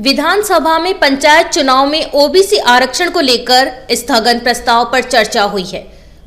विधानसभा में पंचायत चुनाव में ओबीसी आरक्षण को लेकर स्थगन प्रस्ताव पर चर्चा हुई है।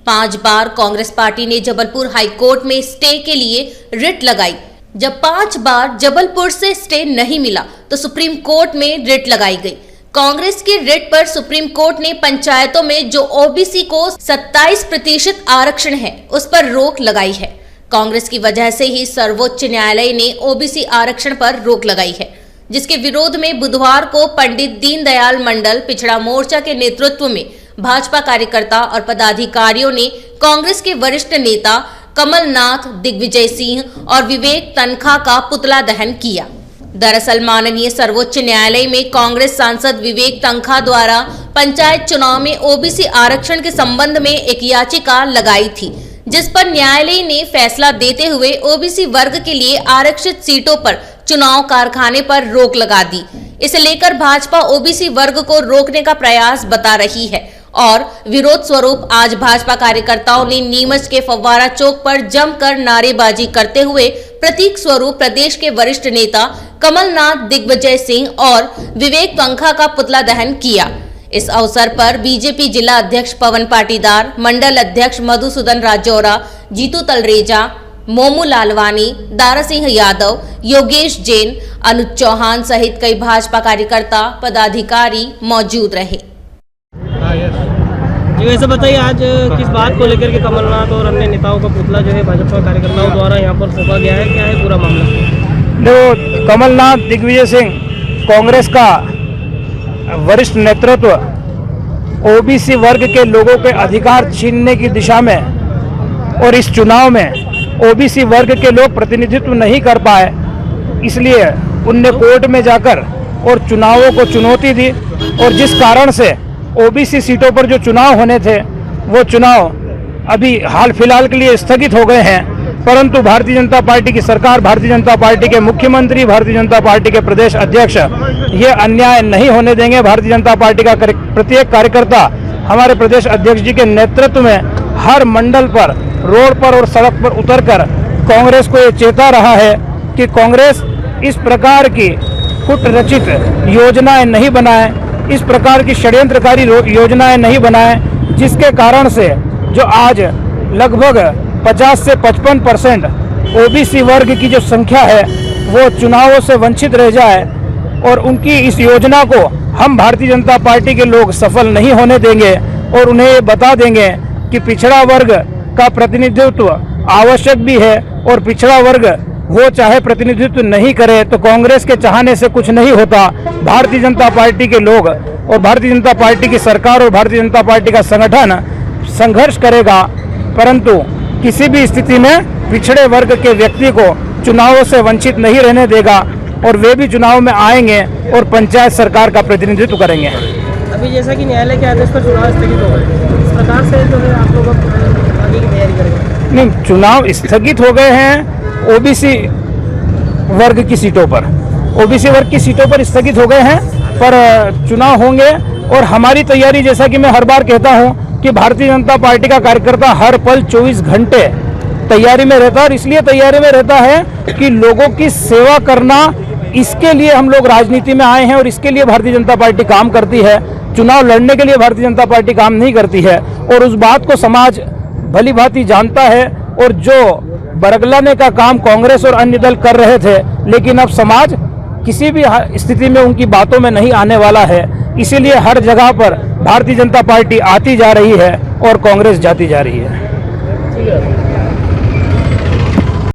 5 बार कांग्रेस पार्टी ने जबलपुर हाईकोर्ट में स्टे के लिए रिट लगाई। जब 5 बार जबलपुर से स्टे नहीं मिला तो सुप्रीम कोर्ट में रिट लगाई गई। कांग्रेस की रिट पर सुप्रीम कोर्ट ने पंचायतों में जो ओबीसी को 27% आरक्षण है उस पर रोक लगाई है। कांग्रेस की वजह से ही सर्वोच्च न्यायालय ने ओबीसी आरक्षण पर रोक लगाई है, जिसके विरोध में बुधवार को पंडित दीनदयाल मंडल पिछड़ा मोर्चा के नेतृत्व में भाजपा कार्यकर्ता और पदाधिकारियों ने कांग्रेस के वरिष्ठ नेता कमलनाथ, दिग्विजय सिंह और विवेक तनखा का पुतला दहन किया। दरअसल माननीय सर्वोच्च न्यायालय में कांग्रेस सांसद विवेक तनखा द्वारा पंचायत चुनाव में ओबीसी आरक्षण के संबंध में एक याचिका लगाई थी, जिस पर न्यायालय ने फैसला देते हुए ओबीसी वर्ग के लिए आरक्षित सीटों पर चुनाव कारखाने पर रोक लगा दी। इसे लेकर भाजपा ओबीसी वर्ग को रोकने का प्रयास बता रही है और विरोध स्वरूप आज भाजपा कार्यकर्ताओं ने नीमच के फव्वारा चौक पर जमकर नारेबाजी करते हुए प्रतीक स्वरूप प्रदेश के वरिष्ठ नेता कमलनाथ, दिग्विजय सिंह और विवेक तनखा का पुतला दहन किया। इस अवसर पर बीजेपी जिला अध्यक्ष पवन पाटीदार, मंडल अध्यक्ष मधुसूदन राजौरा, जीतू तलरेजा, मोमू लालवानी, दारा सिंह यादव, योगेश जैन, अनुज चौहान सहित कई भाजपा कार्यकर्ता पदाधिकारी मौजूद रहे। जी वैसे बताइए, आज किस बात को लेकर के कमलनाथ और अन्य नेताओं का पुतला जो है भाजपा कार्यकर्ताओं द्वारा यहाँ पर फूंका गया है, क्या है पूरा मामला? देखो, कमलनाथ, दिग्विजय सिंह, कांग्रेस का वरिष्ठ नेतृत्व ओबीसी वर्ग के लोगों के अधिकार छीनने की दिशा में और इस चुनाव में ओबीसी वर्ग के लोग प्रतिनिधित्व नहीं कर पाए, इसलिए उनने कोर्ट में जाकर और चुनावों को चुनौती दी और जिस कारण से ओबीसी सीटों पर जो चुनाव होने थे वो चुनाव अभी हाल फिलहाल के लिए स्थगित हो गए हैं। परंतु भारतीय जनता पार्टी की सरकार, भारतीय जनता पार्टी के मुख्यमंत्री, भारतीय जनता पार्टी के प्रदेश अध्यक्ष ये अन्याय नहीं होने देंगे। भारतीय जनता पार्टी का प्रत्येक कार्यकर्ता हमारे प्रदेश अध्यक्ष जी के नेतृत्व में हर मंडल पर, रोड पर और सड़क पर उतरकर कांग्रेस को ये चेता रहा है कि कांग्रेस इस प्रकार की कुटरचित योजनाएं नहीं बनाए, इस प्रकार की षड्यंत्रकारी योजनाएं नहीं बनाए, जिसके कारण से जो आज लगभग 50 से 55% ओबीसी वर्ग की जो संख्या है वो चुनावों से वंचित रह जाए और उनकी इस योजना को हम भारतीय जनता पार्टी के लोग सफल नहीं होने देंगे और उन्हें ये बता देंगे कि पिछड़ा वर्ग का प्रतिनिधित्व आवश्यक भी है और पिछड़ा वर्ग वो चाहे प्रतिनिधित्व नहीं करे तो कांग्रेस के चाहने से कुछ नहीं होता। भारतीय जनता पार्टी के लोग और भारतीय जनता पार्टी की सरकार और भारतीय जनता पार्टी का संगठन संघर्ष करेगा, परंतु किसी भी स्थिति में पिछड़े वर्ग के व्यक्ति को चुनावों से वंचित नहीं रहने देगा और वे भी चुनाव में आएंगे और पंचायत सरकार का प्रतिनिधित्व करेंगे। अभी जैसा कि न्यायालय के आदेश पर चुनाव स्थगित हो गए, इस प्रकार से जो है आप लोग आगे की तैयारी करेंगे? नहीं, चुनाव स्थगित हो गए हैं ओबीसी वर्ग की सीटों पर, ओबीसी वर्ग की सीटों पर स्थगित हो गए हैं, पर चुनाव होंगे और हमारी तैयारी, जैसा कि मैं हर बार कहता हूं कि भारतीय जनता पार्टी का कार्यकर्ता हर पल 24 घंटे तैयारी में रहता है और इसलिए तैयारी में रहता है कि लोगों की सेवा करना, इसके लिए हम लोग राजनीति में आए हैं और इसके लिए भारतीय जनता पार्टी काम करती है। चुनाव लड़ने के लिए भारतीय जनता पार्टी काम नहीं करती है और उस बात को समाज भली भांति जानता है और जो बरगलाने का काम कांग्रेस और अन्य दल कर रहे थे, लेकिन अब समाज किसी भी स्थिति में उनकी बातों में नहीं आने वाला है। इसीलिए हर जगह पर भारतीय जनता पार्टी आती जा रही है और कांग्रेस जाती जा रही है।